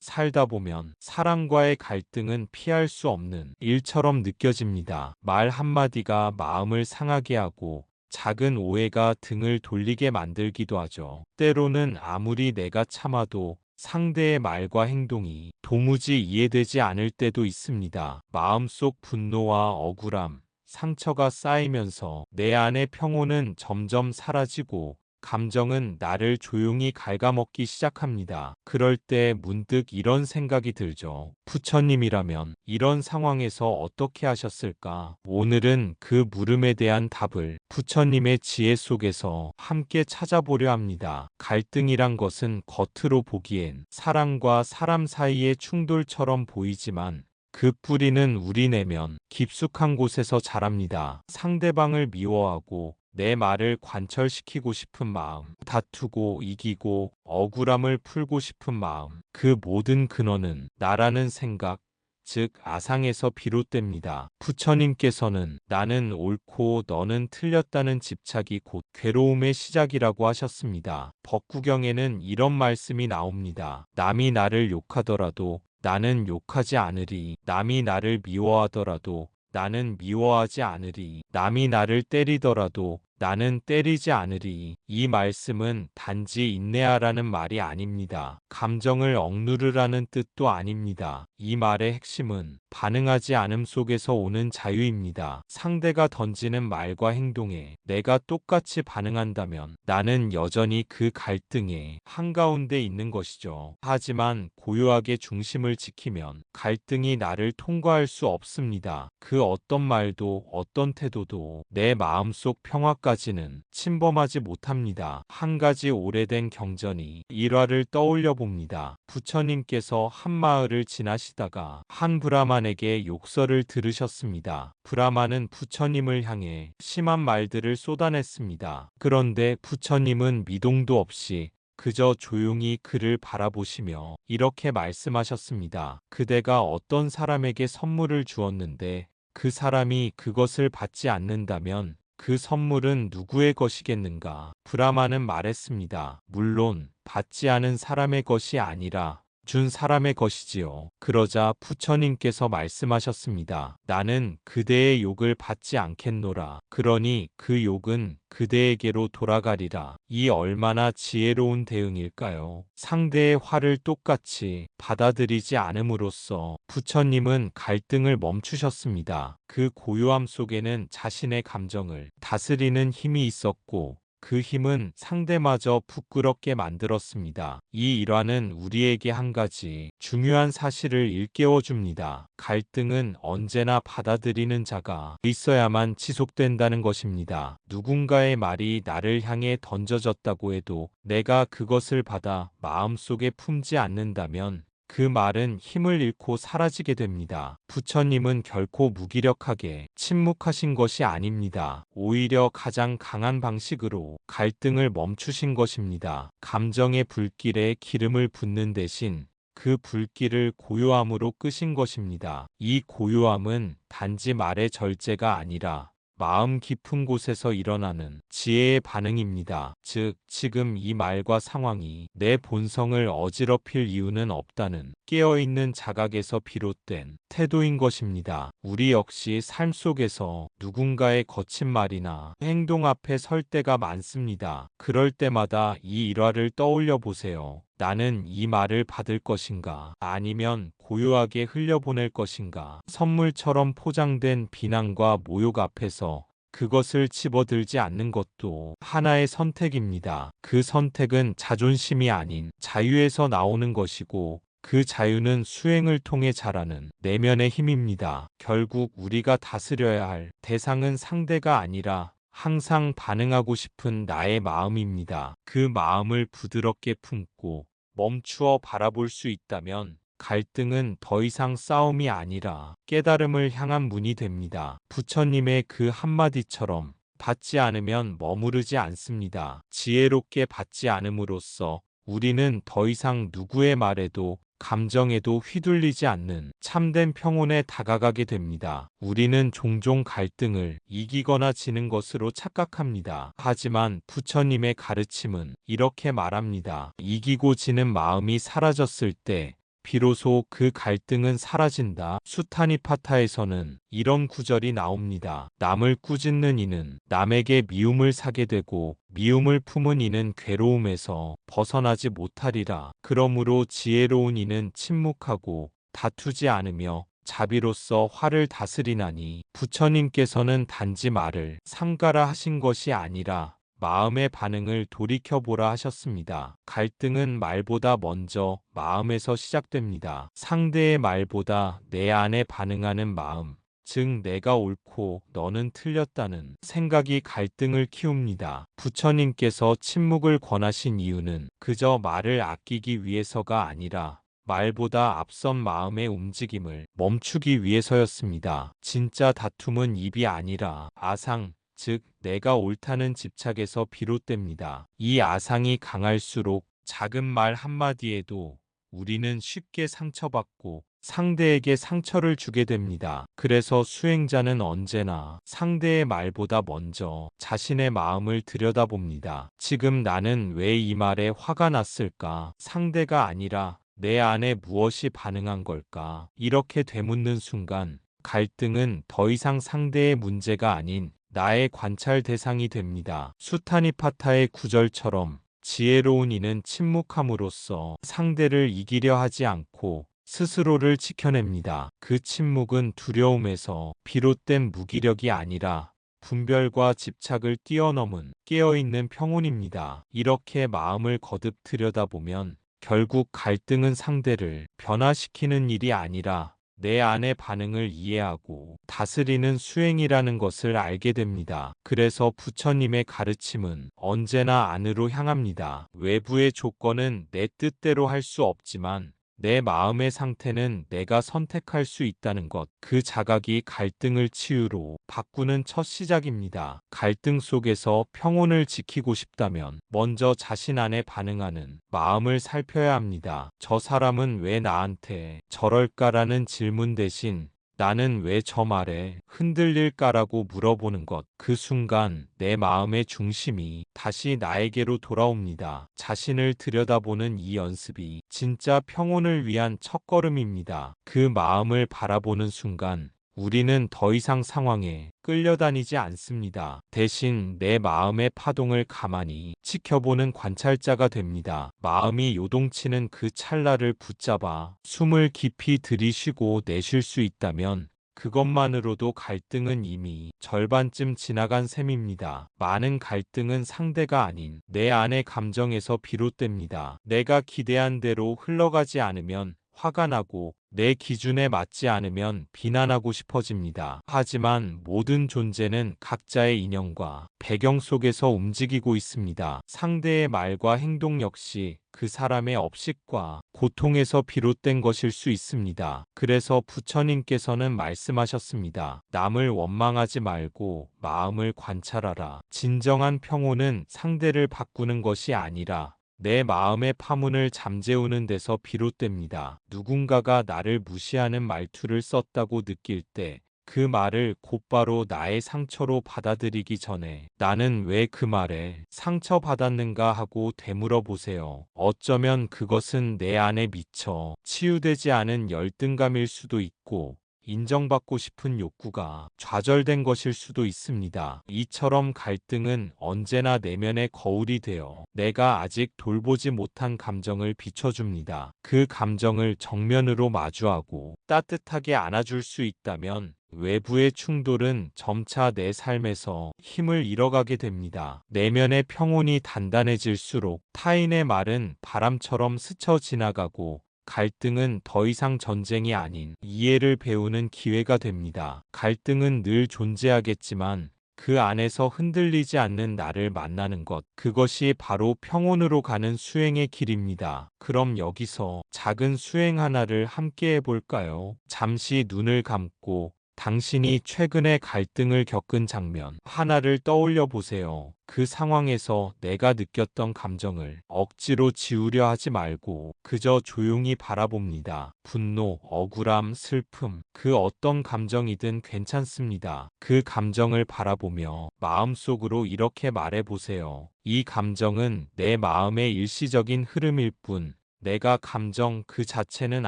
살다 보면 사람과의 갈등은 피할 수 없는 일처럼 느껴집니다. 말 한마디가 마음을 상하게 하고 작은 오해가 등을 돌리게 만들기도 하죠. 때로는 아무리 내가 참아도 상대의 말과 행동이 도무지 이해되지 않을 때도 있습니다. 마음속 분노와 억울함, 상처가 쌓이면서 내 안의 평온은 점점 사라지고 감정은 나를 조용히 갉아먹기 시작합니다. 그럴 때 문득 이런 생각이 들죠. 부처님이라면 이런 상황에서 어떻게 하셨을까? 오늘은 그 물음에 대한 답을 부처님의 지혜 속에서 함께 찾아보려 합니다. 갈등이란 것은 겉으로 보기엔 사람과 사람 사이의 충돌처럼 보이지만 그 뿌리는 우리 내면 깊숙한 곳에서 자랍니다. 상대방을 미워하고 내 말을 관철시키고 싶은 마음, 다투고 이기고 억울함을 풀고 싶은 마음, 그 모든 근원은 나라는 생각, 즉 아상에서 비롯됩니다. 부처님께서는 나는 옳고 너는 틀렸다는 집착이 곧 괴로움의 시작이라고 하셨습니다. 법구경에는 이런 말씀이 나옵니다. 남이 나를 욕하더라도 나는 욕하지 않으리. 남이 나를 미워하더라도 나는 미워하지 않으리. 남이 나를 때리더라도 나는 때리지 않으리. 이 말씀은 단지 인내하라는 말이 아닙니다. 감정을 억누르라는 뜻도 아닙니다. 이 말의 핵심은 반응하지 않음 속에서 오는 자유입니다. 상대가 던지는 말과 행동에 내가 똑같이 반응한다면 나는 여전히 그 갈등의 한가운데 있는 것이죠. 하지만 고요하게 중심을 지키면 갈등이 나를 통과할 수 없습니다. 그 어떤 말도 어떤 태도도 내 마음속 평화까지는 침범하지 못합니다. 한 가지 오래된 경전이 일화를 떠올려 봅니다. 부처님께서 한 마을을 지나시다가 한 브라만에게 욕설을 들으셨습니다. 브라만은 부처님을 향해 심한 말들을 쏟아냈습니다. 그런데 부처님은 미동도 없이 그저 조용히 그를 바라보시며 이렇게 말씀하셨습니다. 그대가 어떤 사람에게 선물을 주었는데 그 사람이 그것을 받지 않는다면 그 선물은 누구의 것이겠는가? 브라마는 말했습니다. 물론 받지 않은 사람의 것이 아니라 준 사람의 것이지요. 그러자 부처님께서 말씀하셨습니다. 나는 그대의 욕을 받지 않겠노라. 그러니 그 욕은 그대에게로 돌아가리라. 이 얼마나 지혜로운 대응일까요? 상대의 화를 똑같이 받아들이지 않음으로써 부처님은 갈등을 멈추셨습니다. 그 고요함 속에는 자신의 감정을 다스리는 힘이 있었고 그 힘은 상대마저 부끄럽게 만들었습니다. 이 일화는 우리에게 한 가지 중요한 사실을 일깨워 줍니다. 갈등은 언제나 받아들이는 자가 있어야만 지속된다는 것입니다. 누군가의 말이 나를 향해 던져졌다고 해도 내가 그것을 받아 마음속에 품지 않는다면 그 말은 힘을 잃고 사라지게 됩니다. 부처님은 결코 무기력하게 침묵하신 것이 아닙니다. 오히려 가장 강한 방식으로 갈등을 멈추신 것입니다. 감정의 불길에 기름을 붓는 대신 그 불길을 고요함으로 끄신 것입니다. 이 고요함은 단지 말의 절제가 아니라 마음 깊은 곳에서 일어나는 지혜의 반응입니다. 즉, 지금 이 말과 상황이 내 본성을 어지럽힐 이유는 없다는 깨어있는 자각에서 비롯된 태도인 것입니다. 우리 역시 삶 속에서 누군가의 거친 말이나 행동 앞에 설 때가 많습니다. 그럴 때마다 이 일화를 떠올려 보세요. 나는 이 말을 받을 것인가? 아니면 고요하게 흘려보낼 것인가? 선물처럼 포장된 비난과 모욕 앞에서 그것을 집어들지 않는 것도 하나의 선택입니다. 그 선택은 자존심이 아닌 자유에서 나오는 것이고 그 자유는 수행을 통해 자라는 내면의 힘입니다. 결국 우리가 다스려야 할 대상은 상대가 아니라 항상 반응하고 싶은 나의 마음입니다. 그 마음을 부드럽게 품고 멈추어 바라볼 수 있다면 갈등은 더 이상 싸움이 아니라 깨달음을 향한 문이 됩니다. 부처님의 그 한마디처럼 받지 않으면 머무르지 않습니다. 지혜롭게 받지 않음으로써 우리는 더 이상 누구의 말에도 감정에도 휘둘리지 않는 참된 평온에 다가가게 됩니다. 우리는 종종 갈등을 이기거나 지는 것으로 착각합니다. 하지만 부처님의 가르침은 이렇게 말합니다. 이기고 지는 마음이 사라졌을 때 비로소 그 갈등은 사라진다. 수타니파타에서는 이런 구절이 나옵니다. 남을 꾸짖는 이는 남에게 미움을 사게 되고 미움을 품은 이는 괴로움에서 벗어나지 못하리라. 그러므로 지혜로운 이는 침묵하고 다투지 않으며 자비로써 화를 다스리나니 부처님께서는 단지 말을 삼가라 하신 것이 아니라 마음의 반응을 돌이켜보라 하셨습니다. 갈등은 말보다 먼저 마음에서 시작됩니다. 상대의 말보다 내 안에 반응하는 마음, 즉 내가 옳고 너는 틀렸다는 생각이 갈등을 키웁니다. 부처님께서 침묵을 권하신 이유는 그저 말을 아끼기 위해서가 아니라 말보다 앞선 마음의 움직임을 멈추기 위해서였습니다. 진짜 다툼은 입이 아니라 아상, 즉 내가 옳다는 집착에서 비롯됩니다. 이 아상이 강할수록 작은 말 한마디에도 우리는 쉽게 상처받고 상대에게 상처를 주게 됩니다. 그래서 수행자는 언제나 상대의 말보다 먼저 자신의 마음을 들여다봅니다. 지금 나는 왜 이 말에 화가 났을까? 상대가 아니라 내 안에 무엇이 반응한 걸까? 이렇게 되묻는 순간 갈등은 더 이상 상대의 문제가 아닌 나의 관찰 대상이 됩니다. 수타니파타의 구절처럼 지혜로운 이는 침묵함으로써 상대를 이기려 하지 않고 스스로를 지켜냅니다. 그 침묵은 두려움에서 비롯된 무기력이 아니라 분별과 집착을 뛰어넘은 깨어있는 평온입니다. 이렇게 마음을 거듭 들여다보면 결국 갈등은 상대를 변화시키는 일이 아니라 내 안의 반응을 이해하고 다스리는 수행이라는 것을 알게 됩니다. 그래서 부처님의 가르침은 언제나 안으로 향합니다. 외부의 조건은 내 뜻대로 할 수 없지만 내 마음의 상태는 내가 선택할 수 있다는 것, 그 자각이 갈등을 치유로 바꾸는 첫 시작입니다. 갈등 속에서 평온을 지키고 싶다면 먼저 자신 안에 반응하는 마음을 살펴야 합니다. 저 사람은 왜 나한테 저럴까라는 질문 대신 나는 왜 저 말에 흔들릴까라고 물어보는 것. 그 순간 내 마음의 중심이 다시 나에게로 돌아옵니다. 자신을 들여다보는 이 연습이 진짜 평온을 위한 첫걸음입니다. 그 마음을 바라보는 순간 우리는 더 이상 상황에 끌려다니지 않습니다. 대신 내 마음의 파동을 가만히 지켜보는 관찰자가 됩니다. 마음이 요동치는 그 찰나를 붙잡아 숨을 깊이 들이쉬고 내쉴 수 있다면 그것만으로도 갈등은 이미 절반쯤 지나간 셈입니다. 많은 갈등은 상대가 아닌 내 안의 감정에서 비롯됩니다. 내가 기대한 대로 흘러가지 않으면 화가 나고 내 기준에 맞지 않으면 비난하고 싶어집니다. 하지만 모든 존재는 각자의 인연과 배경 속에서 움직이고 있습니다. 상대의 말과 행동 역시 그 사람의 업식과 고통에서 비롯된 것일 수 있습니다. 그래서 부처님께서는 말씀하셨습니다. 남을 원망하지 말고 마음을 관찰하라. 진정한 평온은 상대를 바꾸는 것이 아니라 내 마음의 파문을 잠재우는 데서 비롯됩니다. 누군가가 나를 무시하는 말투를 썼다고 느낄 때 그 말을 곧바로 나의 상처로 받아들이기 전에 나는 왜 그 말에 상처받았는가 하고 되물어 보세요. 어쩌면 그것은 내 안에 미처 치유되지 않은 열등감일 수도 있고 인정받고 싶은 욕구가 좌절된 것일 수도 있습니다. 이처럼 갈등은 언제나 내면의 거울이 되어 내가 아직 돌보지 못한 감정을 비춰줍니다. 그 감정을 정면으로 마주하고 따뜻하게 안아줄 수 있다면 외부의 충돌은 점차 내 삶에서 힘을 잃어가게 됩니다. 내면의 평온이 단단해질수록 타인의 말은 바람처럼 스쳐 지나가고 갈등은 더 이상 전쟁이 아닌 이해를 배우는 기회가 됩니다. 갈등은 늘 존재하겠지만 그 안에서 흔들리지 않는 나를 만나는 것, 그것이 바로 평온으로 가는 수행의 길입니다. 그럼 여기서 작은 수행 하나를 함께 해볼까요? 잠시 눈을 감고 당신이 최근에 갈등을 겪은 장면 하나를 떠올려 보세요. 그 상황에서 내가 느꼈던 감정을 억지로 지우려 하지 말고 그저 조용히 바라봅니다. 분노, 억울함, 슬픔, 그 어떤 감정이든 괜찮습니다. 그 감정을 바라보며 마음속으로 이렇게 말해 보세요. 이 감정은 내 마음의 일시적인 흐름일 뿐 내가 감정 그 자체는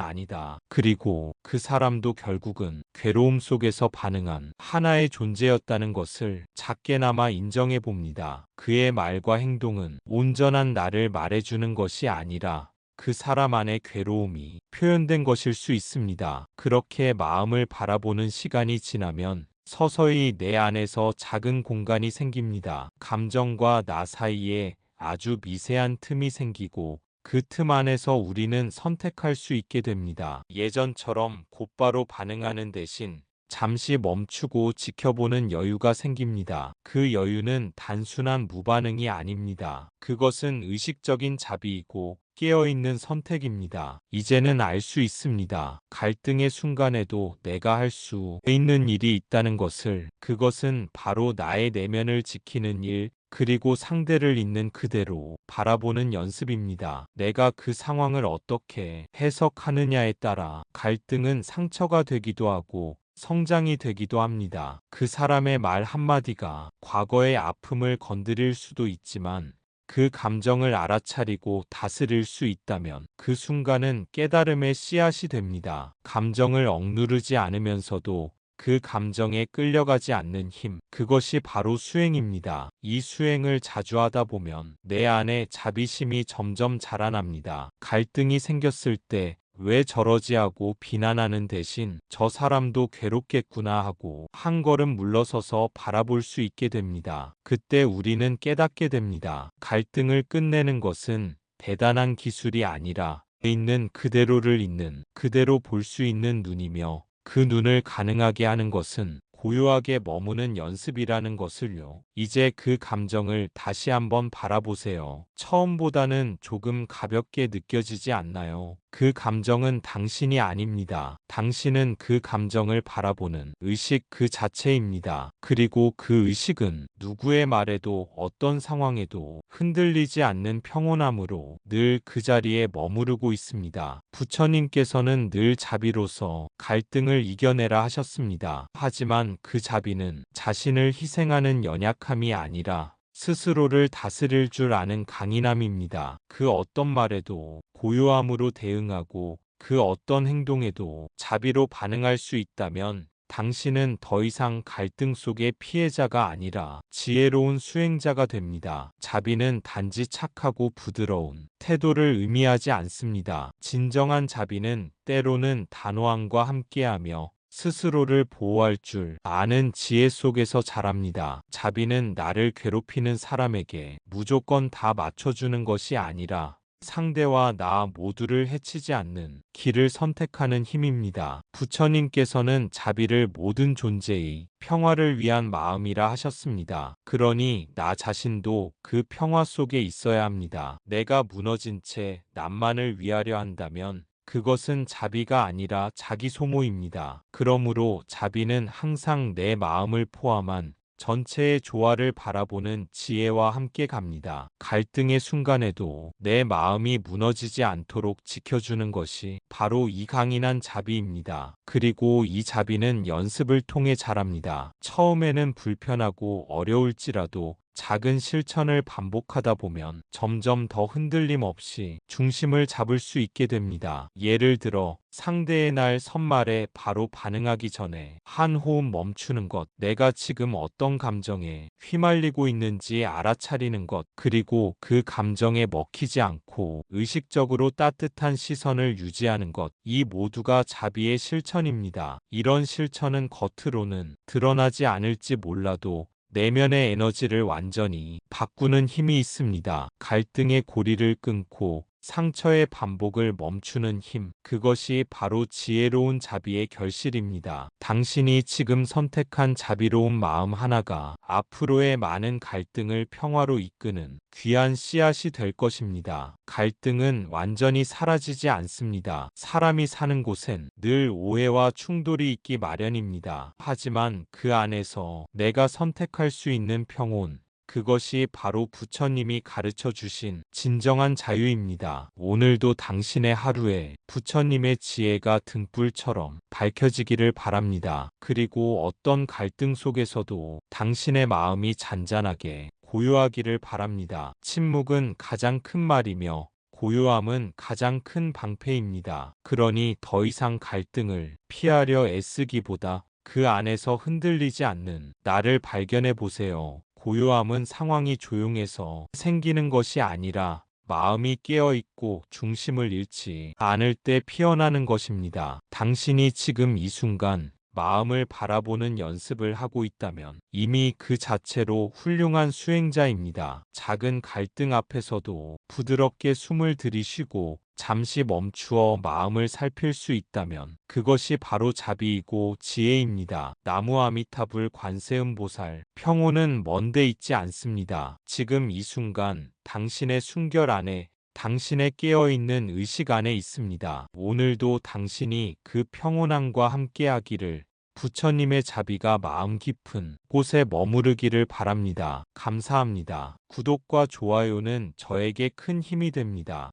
아니다. 그리고 그 사람도 결국은 괴로움 속에서 반응한 하나의 존재였다는 것을 작게나마 인정해 봅니다. 그의 말과 행동은 온전한 나를 말해주는 것이 아니라 그 사람 안의 괴로움이 표현된 것일 수 있습니다. 그렇게 마음을 바라보는 시간이 지나면 서서히 내 안에서 작은 공간이 생깁니다. 감정과 나 사이에 아주 미세한 틈이 생기고 그 틈 안에서 우리는 선택할 수 있게 됩니다. 예전처럼 곧바로 반응하는 대신 잠시 멈추고 지켜보는 여유가 생깁니다. 그 여유는 단순한 무반응이 아닙니다. 그것은 의식적인 자비이고 깨어있는 선택입니다. 이제는 알 수 있습니다. 갈등의 순간에도 내가 할 수 있는 일이 있다는 것을, 그것은 바로 나의 내면을 지키는 일, 그리고 상대를 있는 그대로 바라보는 연습입니다. 내가 그 상황을 어떻게 해석하느냐에 따라 갈등은 상처가 되기도 하고 성장이 되기도 합니다. 그 사람의 말 한마디가 과거의 아픔을 건드릴 수도 있지만 그 감정을 알아차리고 다스릴 수 있다면 그 순간은 깨달음의 씨앗이 됩니다. 감정을 억누르지 않으면서도 그 감정에 끌려가지 않는 힘, 그것이 바로 수행입니다. 이 수행을 자주 하다 보면 내 안에 자비심이 점점 자라납니다. 갈등이 생겼을 때 왜 저러지 하고 비난하는 대신 저 사람도 괴롭겠구나 하고 한 걸음 물러서서 바라볼 수 있게 됩니다. 그때 우리는 깨닫게 됩니다. 갈등을 끝내는 것은 대단한 기술이 아니라 있는 그대로를 있는 그대로 볼 수 있는 눈이며, 그 눈을 가능하게 하는 것은 고요하게 머무는 연습이라는 것을요. 이제 그 감정을 다시 한번 바라보세요. 처음보다는 조금 가볍게 느껴지지 않나요? 그 감정은 당신이 아닙니다. 당신은 그 감정을 바라보는 의식 그 자체입니다. 그리고 그 의식은 누구의 말에도 어떤 상황에도 흔들리지 않는 평온함으로 늘 그 자리에 머무르고 있습니다. 부처님께서는 늘 자비로서 갈등을 이겨내라 하셨습니다. 하지만 그 자비는 자신을 희생하는 연약함이 아니라 스스로를 다스릴 줄 아는 강인함입니다. 그 어떤 말에도 고요함으로 대응하고 그 어떤 행동에도 자비로 반응할 수 있다면 당신은 더 이상 갈등 속의 피해자가 아니라 지혜로운 수행자가 됩니다. 자비는 단지 착하고 부드러운 태도를 의미하지 않습니다. 진정한 자비는 때로는 단호함과 함께하며 스스로를 보호할 줄 아는 지혜 속에서 자랍니다. 자비는 나를 괴롭히는 사람에게 무조건 다 맞춰주는 것이 아니라 상대와 나 모두를 해치지 않는 길을 선택하는 힘입니다. 부처님께서는 자비를 모든 존재의 평화를 위한 마음이라 하셨습니다. 그러니 나 자신도 그 평화 속에 있어야 합니다. 내가 무너진 채 남만을 위하려 한다면 그것은 자비가 아니라 자기 소모입니다. 그러므로 자비는 항상 내 마음을 포함한 전체의 조화를 바라보는 지혜와 함께 갑니다. 갈등의 순간에도 내 마음이 무너지지 않도록 지켜주는 것이 바로 이 강인한 자비입니다. 그리고 이 자비는 연습을 통해 자랍니다. 처음에는 불편하고 어려울지라도 작은 실천을 반복하다 보면 점점 더 흔들림 없이 중심을 잡을 수 있게 됩니다. 예를 들어 상대의 날 선말에 바로 반응하기 전에 한 호흡 멈추는 것, 내가 지금 어떤 감정에 휘말리고 있는지 알아차리는 것, 그리고 그 감정에 먹히지 않고 의식적으로 따뜻한 시선을 유지하는 것, 이 모두가 자비의 실천입니다. 이런 실천은 겉으로는 드러나지 않을지 몰라도 내면의 에너지를 완전히 바꾸는 힘이 있습니다. 갈등의 고리를 끊고 상처의 반복을 멈추는 힘, 그것이 바로 지혜로운 자비의 결실입니다. 당신이 지금 선택한 자비로운 마음 하나가 앞으로의 많은 갈등을 평화로 이끄는 귀한 씨앗이 될 것입니다. 갈등은 완전히 사라지지 않습니다. 사람이 사는 곳엔 늘 오해와 충돌이 있기 마련입니다. 하지만 그 안에서 내가 선택할 수 있는 평온, 그것이 바로 부처님이 가르쳐 주신 진정한 자유입니다. 오늘도 당신의 하루에 부처님의 지혜가 등불처럼 밝혀지기를 바랍니다. 그리고 어떤 갈등 속에서도 당신의 마음이 잔잔하게 고요하기를 바랍니다. 침묵은 가장 큰 말이며 고요함은 가장 큰 방패입니다. 그러니 더 이상 갈등을 피하려 애쓰기보다 그 안에서 흔들리지 않는 나를 발견해 보세요. 고요함은 상황이 조용해서 생기는 것이 아니라 마음이 깨어있고 중심을 잃지 않을 때 피어나는 것입니다. 당신이 지금 이 순간 마음을 바라보는 연습을 하고 있다면 이미 그 자체로 훌륭한 수행자입니다. 작은 갈등 앞에서도 부드럽게 숨을 들이쉬고 잠시 멈추어 마음을 살필 수 있다면 그것이 바로 자비이고 지혜입니다. 나무 아미타불 관세음보살, 평온은 먼데 있지 않습니다. 지금 이 순간 당신의 숨결 안에, 당신의 깨어있는 의식 안에 있습니다. 오늘도 당신이 그 평온함과 함께하기를, 부처님의 자비가 마음 깊은 곳에 머무르기를 바랍니다. 감사합니다. 구독과 좋아요는 저에게 큰 힘이 됩니다.